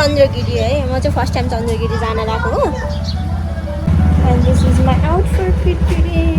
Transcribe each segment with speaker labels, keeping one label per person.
Speaker 1: चन्द्रगिरी है म चाहिँ फर्स्ट टाइम चन्द्रगिरी जान गएको हो and this is my outfit today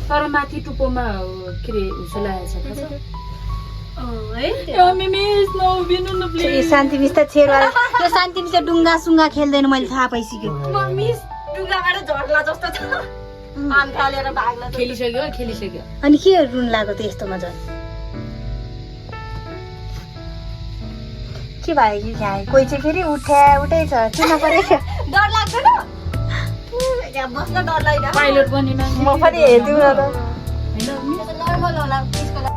Speaker 2: तर माथि टुप्पोमा के रे उसलाएको छ
Speaker 1: शान्ति मिस त छेरवाला यो शान्ति मिस डुङ्गा सुङ्गा खेल्दैन मैले थाहा पाइसक्यो
Speaker 2: मिस डुङ्गाबाट झर्ला जस्तो छ आम खालेर भाग्ला खेलिसक्यो
Speaker 1: अनि के रुन लाग्यो त यस्तोमा झन् के भयो कि यहाँ कोही चाहिँ फेरि उठै छ किन परेको
Speaker 2: डर लाग्दैन यहाँ बस्न डर लाग्दैन पाइलट बन्ने मान्छे
Speaker 1: म पनि हेर्दिउँ न त
Speaker 2: हैन मिस नर्मल होला त्यसको लागि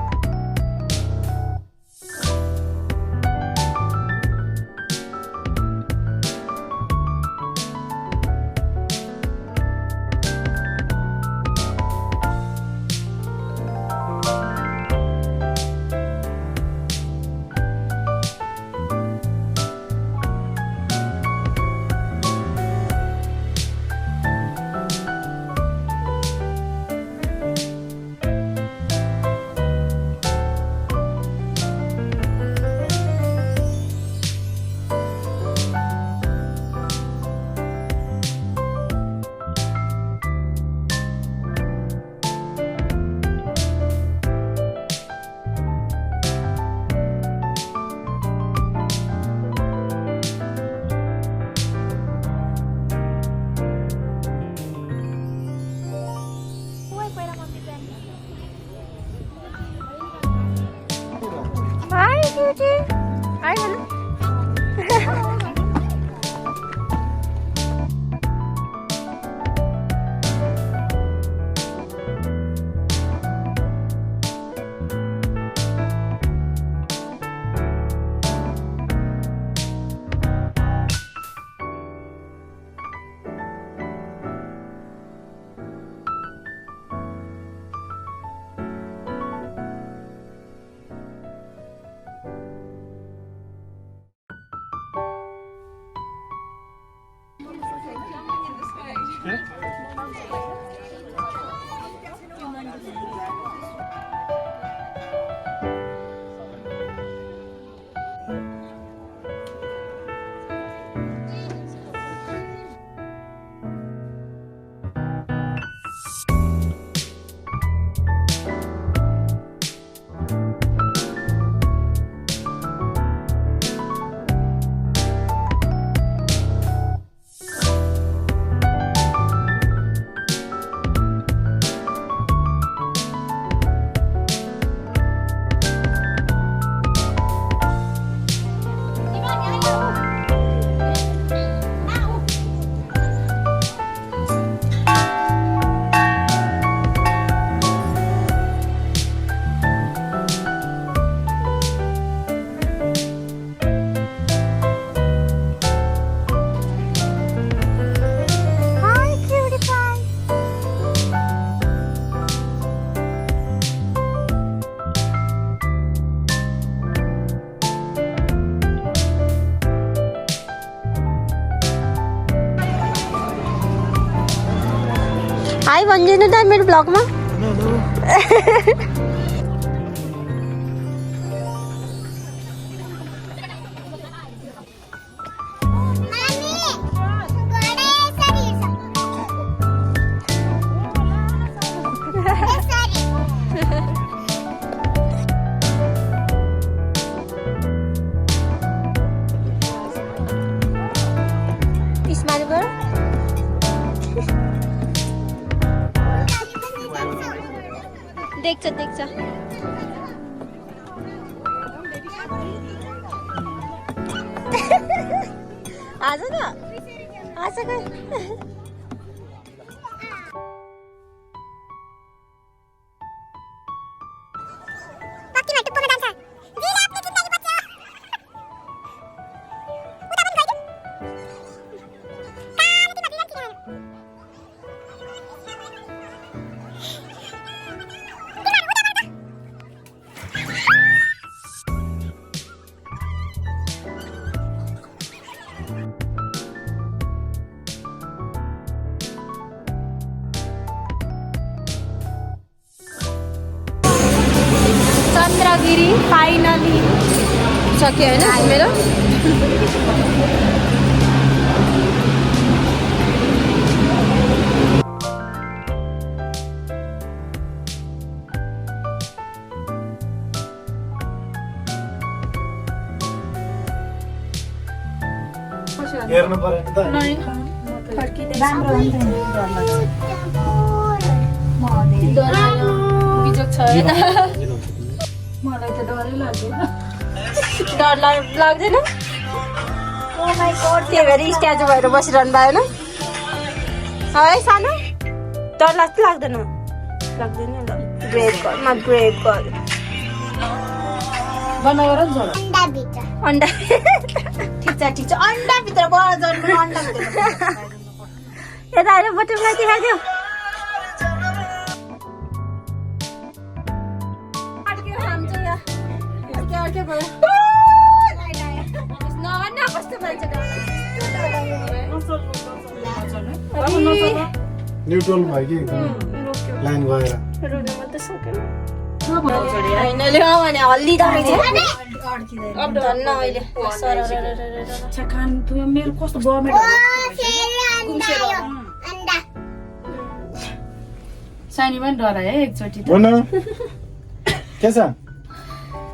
Speaker 1: Hi, Beauty. Hi, hello. भन्दिनु त मेरो ब्लगमा देख्छ देख्छ आज न आज चन्द्रगिरी फाइनली सक्यो होइन मेरो
Speaker 3: हेर्नु पर्यो नि त
Speaker 1: बिजोग छ होइन
Speaker 2: मलाई त डरै लाग्यो
Speaker 1: डर लाग्दैन त्यही भएर स्ट्याचु भएर बसिरहनु भयो होइन है सानो डर लाग्छ लाग्दैन लाग्दैन ल ब्रेभ गर्ल ब्रेभ गर्ल
Speaker 2: बनाएर नि छोड
Speaker 1: अन्डा
Speaker 2: ठिक छ अन्डाभित्र बडा जन्म अन्डाभित्र
Speaker 1: यता आएर बटरफ्लाई देखाइदियो
Speaker 2: अर्कै भयो
Speaker 1: नभन्न कस्तो मान्छे
Speaker 3: न्युट्रल भयो कि लाइन गएर
Speaker 1: रुनु मात्रै सकेन होइन ले भने हल्दी दामी थियो धन्न अहिले
Speaker 2: खान मेरो कस्तो बमेट सानी पनि डरायो है एकचोटि
Speaker 3: भन के छ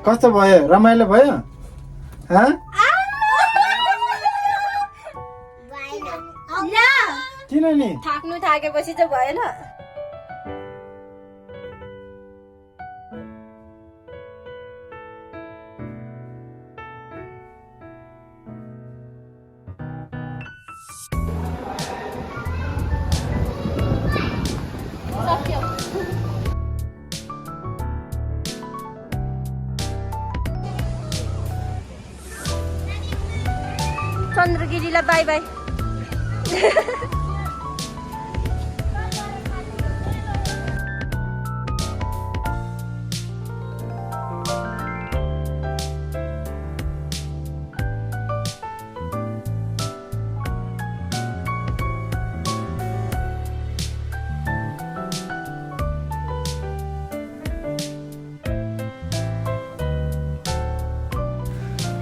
Speaker 3: कस्तो भयो रमाइलो भयो किन नि
Speaker 1: थाक्नु थाकेपछि चाहिँ भएन चन्द्रगिरीलाई bye bye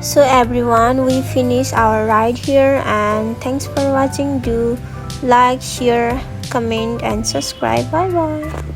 Speaker 1: So everyone, we finish our ride here and thanks for watching. Do like, share, comment and subscribe. Bye bye.